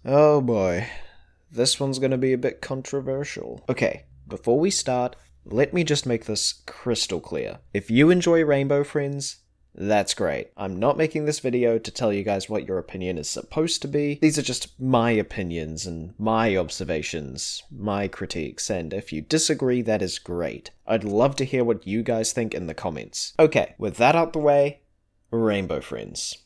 Oh boy, this one's gonna be a bit controversial. Okay, before we start, let me just make this crystal clear. If you enjoy Rainbow Friends, that's great. I'm not making this video to tell you guys what your opinion is supposed to be. These are just my opinions and my observations, my critiques, and if you disagree, that is great. I'd love to hear what you guys think in the comments. Okay, with that out the way, Rainbow Friends.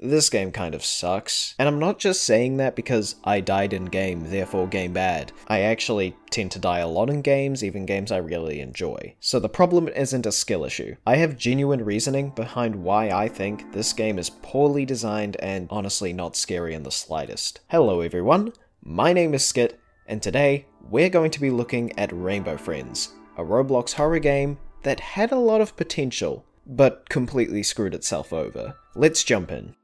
This game kind of sucks. And I'm not just saying that because I died in game, therefore game bad. I actually tend to die a lot in games, even games I really enjoy. So the problem isn't a skill issue. I have genuine reasoning behind why I think this game is poorly designed and honestly not scary in the slightest. Hello everyone, my name is Skit, and today we're going to be looking at Rainbow Friends, a Roblox horror game that had a lot of potential, but completely screwed itself over. Let's jump in.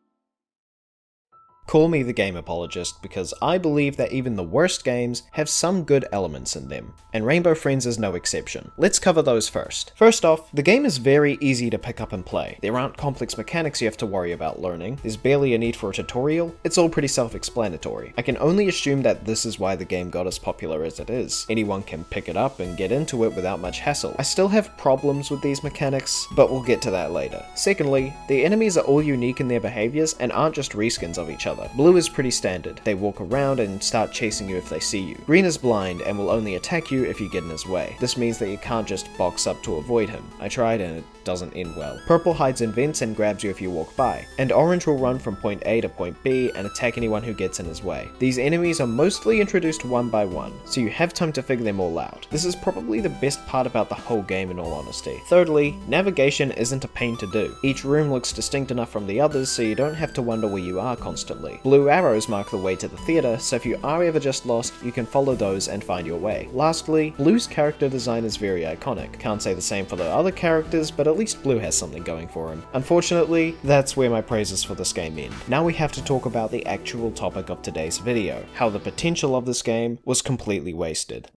Call me the game apologist because I believe that even the worst games have some good elements in them, and Rainbow Friends is no exception. Let's cover those first. First off, the game is very easy to pick up and play. There aren't complex mechanics you have to worry about learning, there's barely a need for a tutorial, it's all pretty self-explanatory. I can only assume that this is why the game got as popular as it is. Anyone can pick it up and get into it without much hassle. I still have problems with these mechanics, but we'll get to that later. Secondly, the enemies are all unique in their behaviors and aren't just reskins of each other. Blue is pretty standard. They walk around and start chasing you if they see you. Green is blind and will only attack you if you get in his way. This means that you can't just box up to avoid him. I tried and it doesn't end well. Purple hides in vents and grabs you if you walk by. And orange will run from point A to point B and attack anyone who gets in his way. These enemies are mostly introduced one by one, so you have time to figure them all out. This is probably the best part about the whole game in all honesty. Thirdly, navigation isn't a pain to do. Each room looks distinct enough from the others so you don't have to wonder where you are constantly. Blue arrows mark the way to the theater, so if you are ever just lost, you can follow those and find your way. Lastly, Blue's character design is very iconic. Can't say the same for the other characters, but at least Blue has something going for him. Unfortunately, that's where my praises for this game end. Now we have to talk about the actual topic of today's video, how the potential of this game was completely wasted.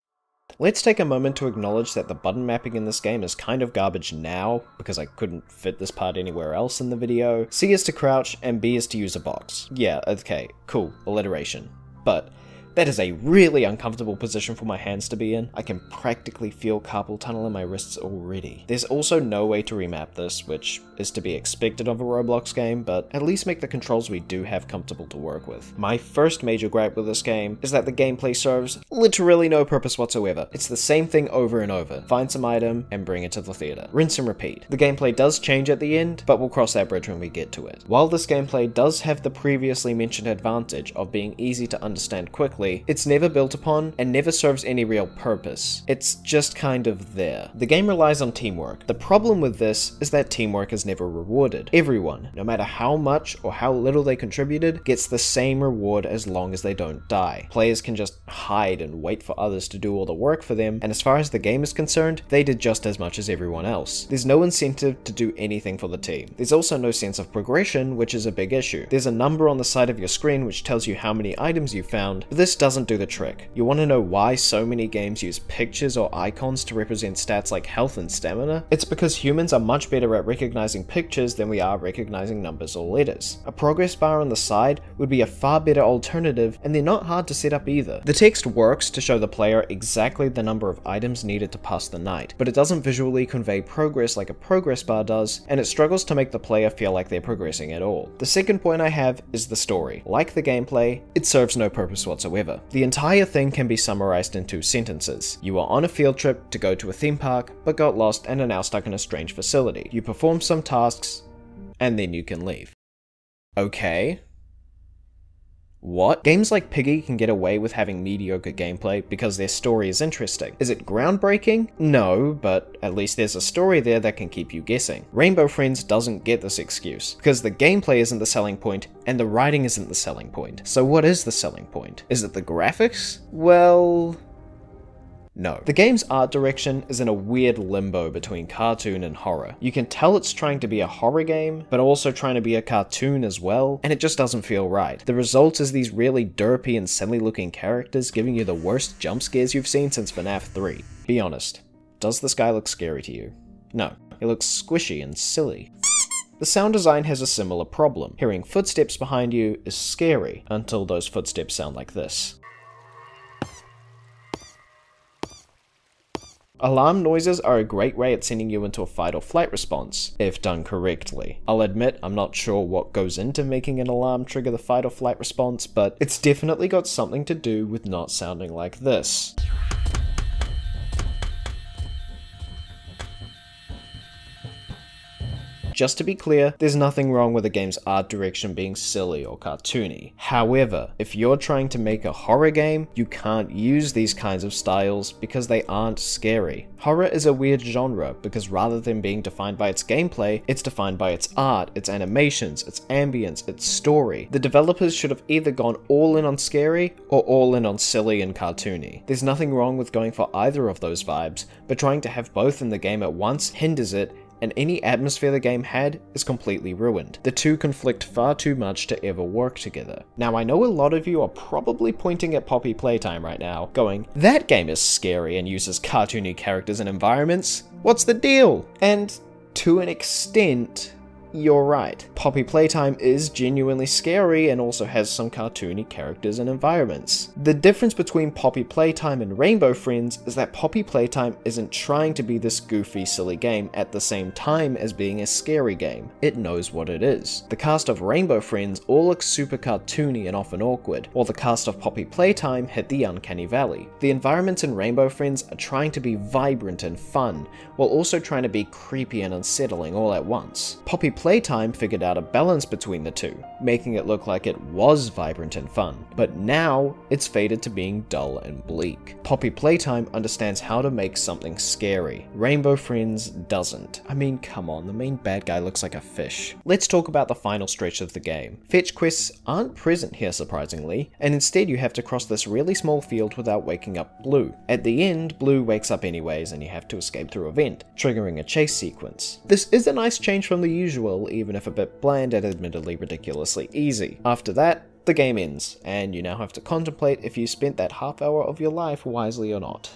Let's take a moment to acknowledge that the button mapping in this game is kind of garbage now, because I couldn't fit this part anywhere else in the video. C is to crouch, and B is to use a box. Yeah, okay, cool, alliteration. But that is a really uncomfortable position for my hands to be in. I can practically feel carpal tunnel in my wrists already. There's also no way to remap this, which is to be expected of a Roblox game, but at least make the controls we do have comfortable to work with. My first major gripe with this game is that the gameplay serves literally no purpose whatsoever. It's the same thing over and over. Find some item and bring it to the theater. Rinse and repeat. The gameplay does change at the end, but we'll cross that bridge when we get to it. While this gameplay does have the previously mentioned advantage of being easy to understand quickly, it's never built upon and never serves any real purpose. It's just kind of there. The game relies on teamwork. The problem with this is that teamwork is never rewarded. Everyone, no matter how much or how little they contributed, gets the same reward as long as they don't die. Players can just hide and wait for others to do all the work for them, and as far as the game is concerned, they did just as much as everyone else. There's no incentive to do anything for the team. There's also no sense of progression, which is a big issue. There's a number on the side of your screen which tells you how many items you found, but this doesn't do the trick. You want to know why so many games use pictures or icons to represent stats like health and stamina? It's because humans are much better at recognizing pictures than we are recognizing numbers or letters. A progress bar on the side would be a far better alternative, and they're not hard to set up either. The text works to show the player exactly the number of items needed to pass the night, but it doesn't visually convey progress like a progress bar does, and it struggles to make the player feel like they're progressing at all. The second point I have is the story. Like the gameplay, it serves no purpose whatsoever. The entire thing can be summarized in 2 sentences. You are on a field trip to go to a theme park, but got lost and are now stuck in a strange facility. You perform some tasks, and then you can leave. Okay. What? Games like Piggy can get away with having mediocre gameplay because their story is interesting. Is it groundbreaking? No, but at least there's a story there that can keep you guessing. Rainbow Friends doesn't get this excuse, because the gameplay isn't the selling point, and the writing isn't the selling point. So what is the selling point? Is it the graphics? Well, no. The game's art direction is in a weird limbo between cartoon and horror. You can tell it's trying to be a horror game, but also trying to be a cartoon as well, and it just doesn't feel right. The result is these really derpy and silly looking characters giving you the worst jump scares you've seen since FNAF 3. Be honest, does this guy look scary to you? No, he looks squishy and silly. The sound design has a similar problem. Hearing footsteps behind you is scary until those footsteps sound like this. Alarm noises are a great way at sending you into a fight or flight response, if done correctly. I'll admit I'm not sure what goes into making an alarm trigger the fight or flight response, but it's definitely got something to do with not sounding like this. Just to be clear, there's nothing wrong with the game's art direction being silly or cartoony. However, if you're trying to make a horror game, you can't use these kinds of styles because they aren't scary. Horror is a weird genre because rather than being defined by its gameplay, it's defined by its art, its animations, its ambience, its story. The developers should have either gone all in on scary or all in on silly and cartoony. There's nothing wrong with going for either of those vibes, but trying to have both in the game at once hinders it, and any atmosphere the game had is completely ruined. The two conflict far too much to ever work together. Now I know a lot of you are probably pointing at Poppy Playtime right now, going, that game is scary and uses cartoony characters and environments, what's the deal? And to an extent, you're right. Poppy Playtime is genuinely scary and also has some cartoony characters and environments. The difference between Poppy Playtime and Rainbow Friends is that Poppy Playtime isn't trying to be this goofy, silly game at the same time as being a scary game. It knows what it is. The cast of Rainbow Friends all look super cartoony and often awkward, while the cast of Poppy Playtime hit the uncanny valley. The environments in Rainbow Friends are trying to be vibrant and fun, while also trying to be creepy and unsettling all at once. Poppy Playtime figured out a balance between the two, making it look like it was vibrant and fun, but now it's faded to being dull and bleak. Poppy Playtime understands how to make something scary. Rainbow Friends doesn't. I mean, come on, the main bad guy looks like a fish. Let's talk about the final stretch of the game. Fetch quests aren't present here surprisingly, and instead you have to cross this really small field without waking up Blue. At the end, Blue wakes up anyways and you have to escape through a vent, triggering a chase sequence. This is a nice change from the usual, even if a bit bland and admittedly ridiculously easy. After that, the game ends, and you now have to contemplate if you spent that half hour of your life wisely or not.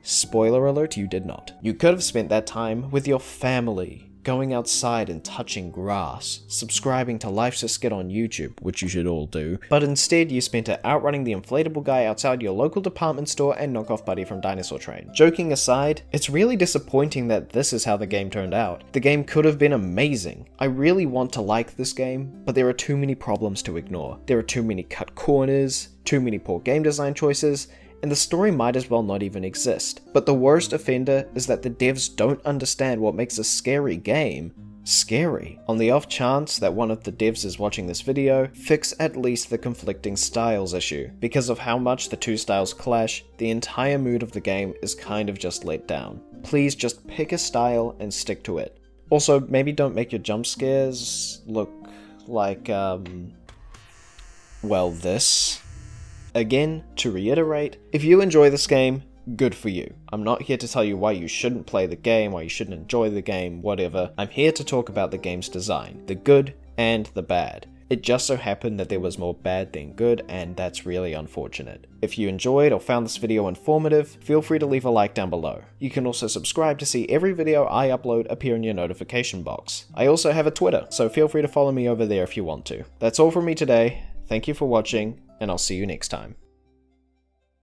Spoiler alert, you did not. You could have spent that time with your family, going outside and touching grass, subscribing to LifesASkit on YouTube, which you should all do, but instead you spent it outrunning the inflatable guy outside your local department store and knockoff buddy from Dinosaur Train. Joking aside, it's really disappointing that this is how the game turned out. The game could have been amazing. I really want to like this game, but there are too many problems to ignore. There are too many cut corners, too many poor game design choices, and the story might as well not even exist. But the worst offender is that the devs don't understand what makes a scary game scary. On the off chance that one of the devs is watching this video, fix at least the conflicting styles issue. Because of how much the two styles clash, the entire mood of the game is kind of just let down. Please just pick a style and stick to it. Also, maybe don't make your jump scares look like, well, this. Again, to reiterate, if you enjoy this game, good for you. I'm not here to tell you why you shouldn't play the game, why you shouldn't enjoy the game, whatever. I'm here to talk about the game's design, the good and the bad. It just so happened that there was more bad than good, and that's really unfortunate. If you enjoyed or found this video informative, feel free to leave a like down below. You can also subscribe to see every video I upload appear in your notification box. I also have a Twitter, so feel free to follow me over there if you want to. That's all from me today. Thank you for watching, and I'll see you next time.